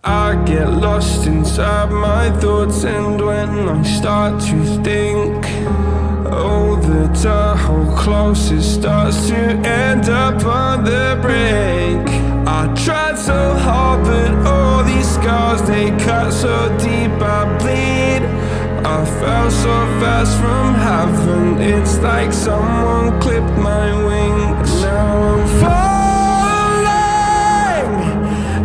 I get lost inside my thoughts, and when I start to think, oh, the Tahoe closest starts to end up on the brink. I tried so hard, but all these scars, they cut so deep I bleed. I fell so fast from heaven, it's like someone clipped my wings. Now I'm falling,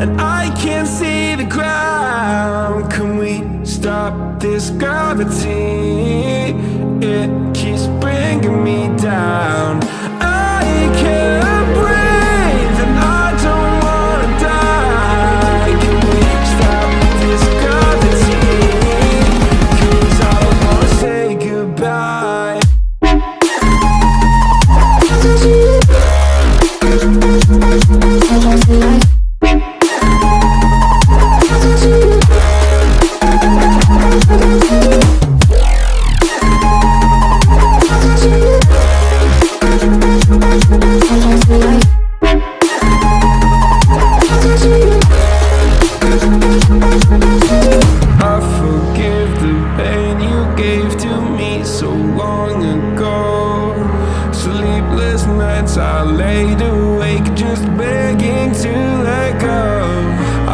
and I can't see the ground. Can we stop this gravity? It keeps bringing me down. I can't breathe and I don't wanna die. Can we stop this gravity? 'Cause I don't wanna say goodbye. I laid awake just begging to let go. I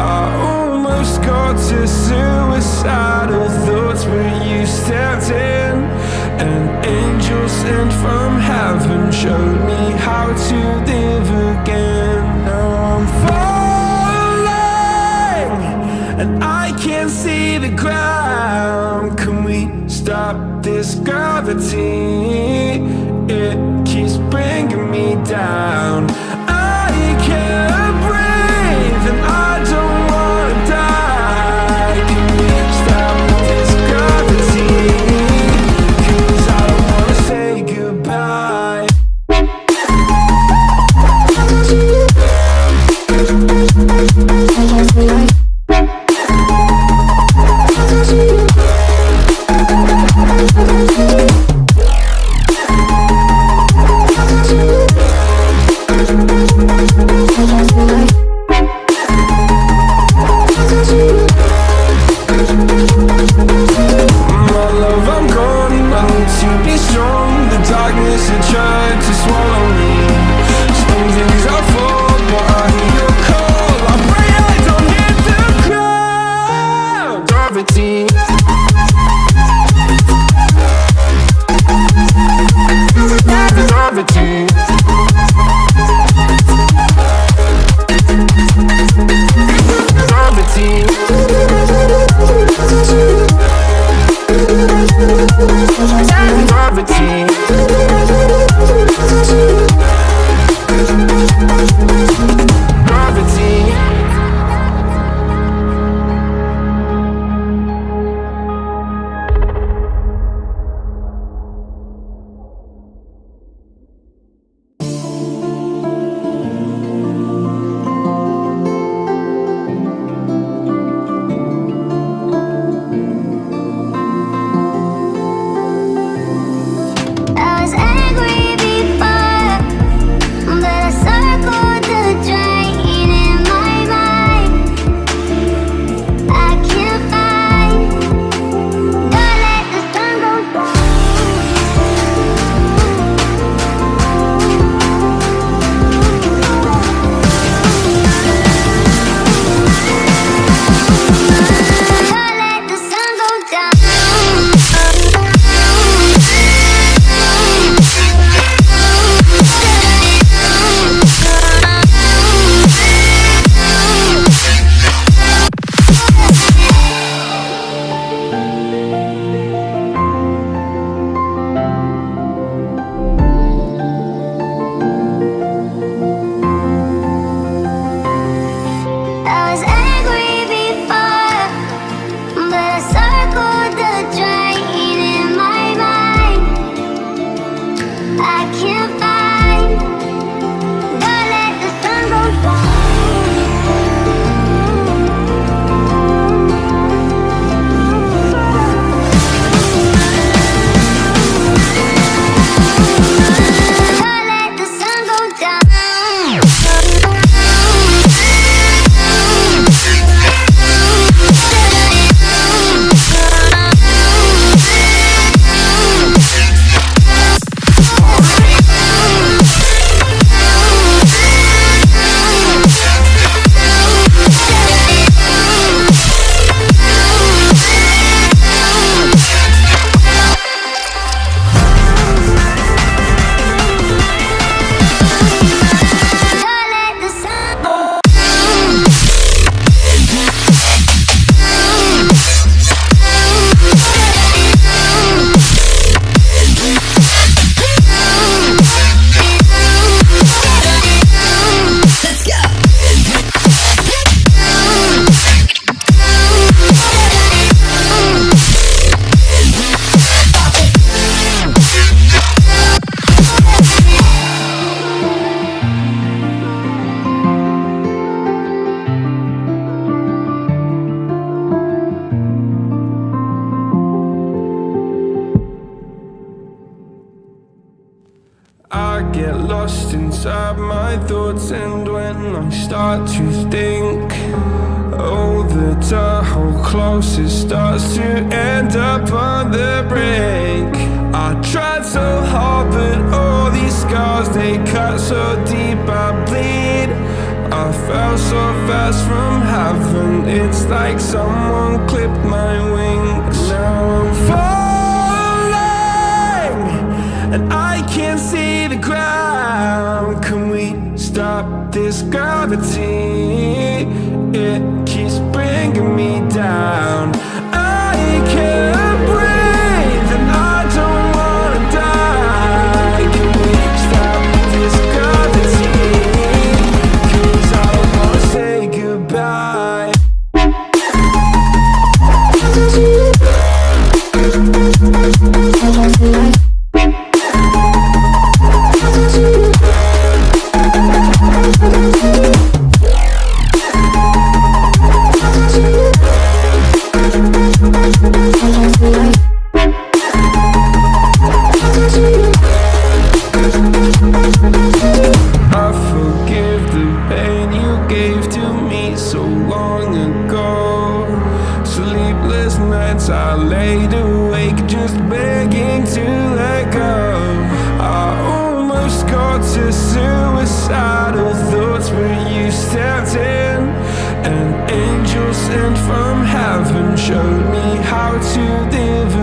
almost got to suicidal thoughts, but you stepped in. An angel sent from heaven showed me how to live again. Now I'm falling, and I can't see the ground. Can we stop this gravity? It keeps bringing me down. I can't breathe and I don't wanna die. Can we stop this gravity? 'Cause I don't wanna say goodbye. Gravity. I get lost inside my thoughts, and when I start to think, oh, the Tahoe closest starts to end up on the brink. I tried so hard, but all these scars, they cut so deep I bleed. I fell so fast from heaven, it's like someone clipped my wings. Now I'm falling, and I can't see the ground. Can we stop this gravity? It keeps bringing me down. I can't breathe, and I don't wanna die. Can we stop this gravity? 'Cause I don't wanna say goodbye. I forgive the pain you gave to me so long ago. Sleepless nights I laid awake just begging to let go. I almost got to suicidal thoughts, but you stepped in. An angel sent from heaven showed me how to live